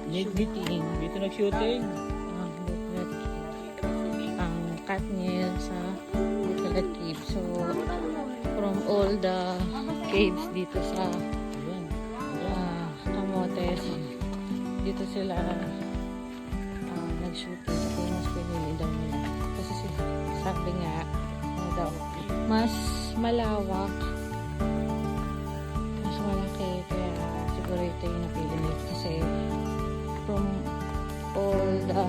Meeting. Dito nag-shooting. Ang Katniel sa Bukalat Cave. So, from all the caves dito sa Camotes, dito sila nag-shooting. Kasi mas pinili daw nila. Kasi sabi nga, daw, mas malawak, mas malaki, kaya siguro ito yung napili nila. Kasi from all the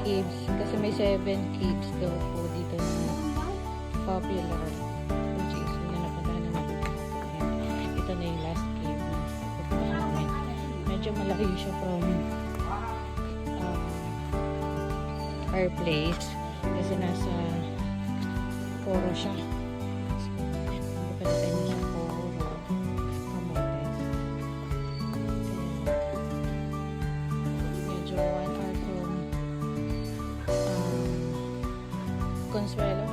caves, kasi may 7 caves daw po dito na popular, which is yung napuntahan naman. Ito na yung last cave na napuntahan namin. Medyo malayo siya from our place kasi nasa Poro siya. Bukalat niya Poro, Camotes. Medyo 1 hour from Consuelo.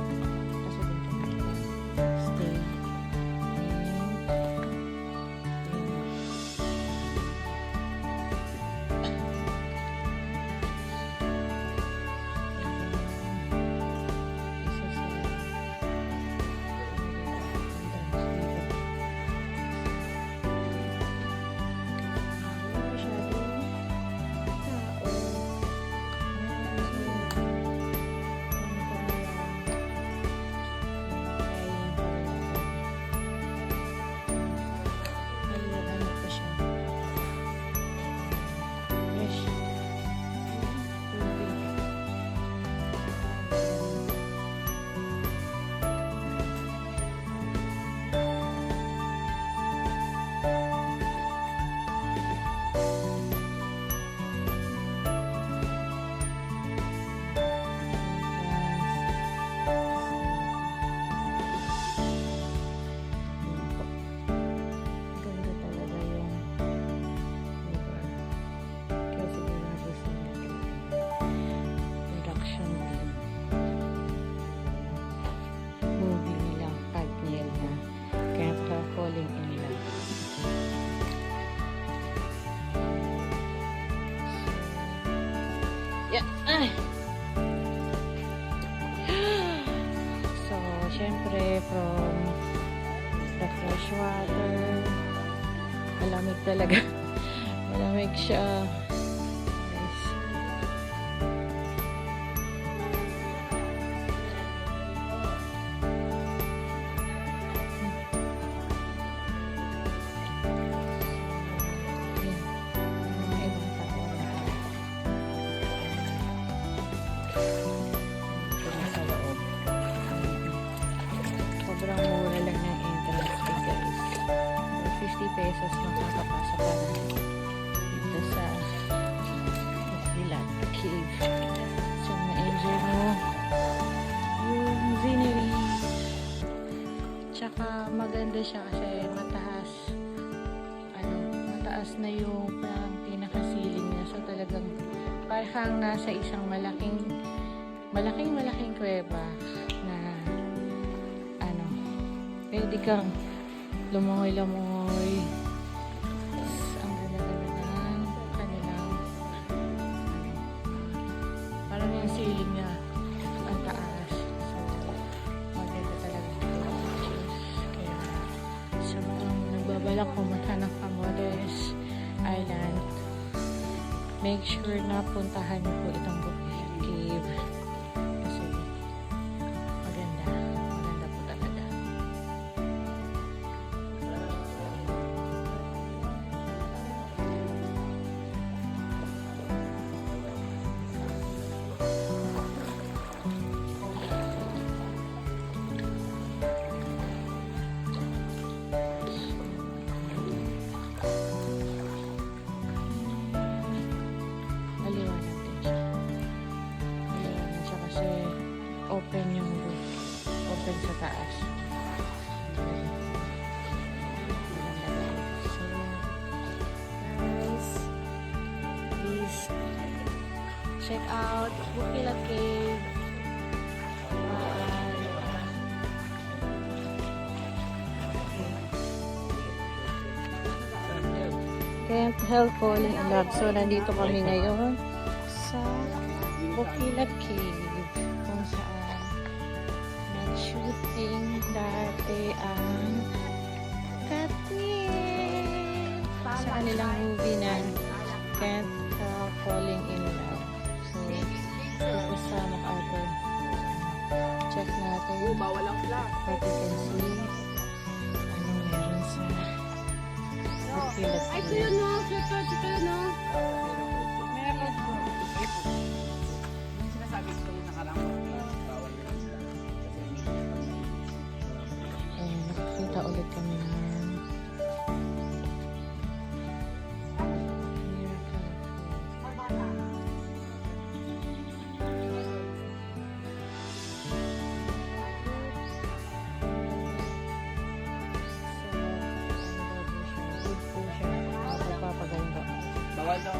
Kasi dito stay. So, syempre, from the fresh water, malamig talaga. Malamig siya. Guys. Sobrang mura lang ng entrance fee, guys. 50 pesos makakapasok ka na dito sa Bukalat Cave. So, ma-enjoy mo yung scenery. Tsaka maganda siya kasi mataas. Mataas na yung pinakasiling niya. So, talagang parang nasa isang malaking kuweba na pwede kang lumongoy-lumongoy. Ang ganda-ganda ng kanilang parang yung ceiling niya ang taas. So, maganda talaga yung pictures. Kaya sa mga nagbabalak pumunta ng Camotes Island, make sure na puntahan niyo po itong Bukalat Cave. Kasi maganda po talaga. Open yung roof. Open sa taas. So, guys, please check out Bukalat Cave. Can't Help Falling in Love. So, nandito kami ngayon sa Bukila Cave kung saan nag-shooting dati ang Katniss sa kanilang movie na Can't Help Falling in Love. So, focus sa MacArthur. Check natin. Bawal ang flash. What you can see. Anong meron sa Bukila Ay, ito Cave. yun no. Ito yun no. Meron po. Yung sinasabi ko nung nakarang bawal na lang sila. Ayun, nakakita ulit kami ng Miracle Falls. Good po siya. Magpapagaling ba? Bawal daw.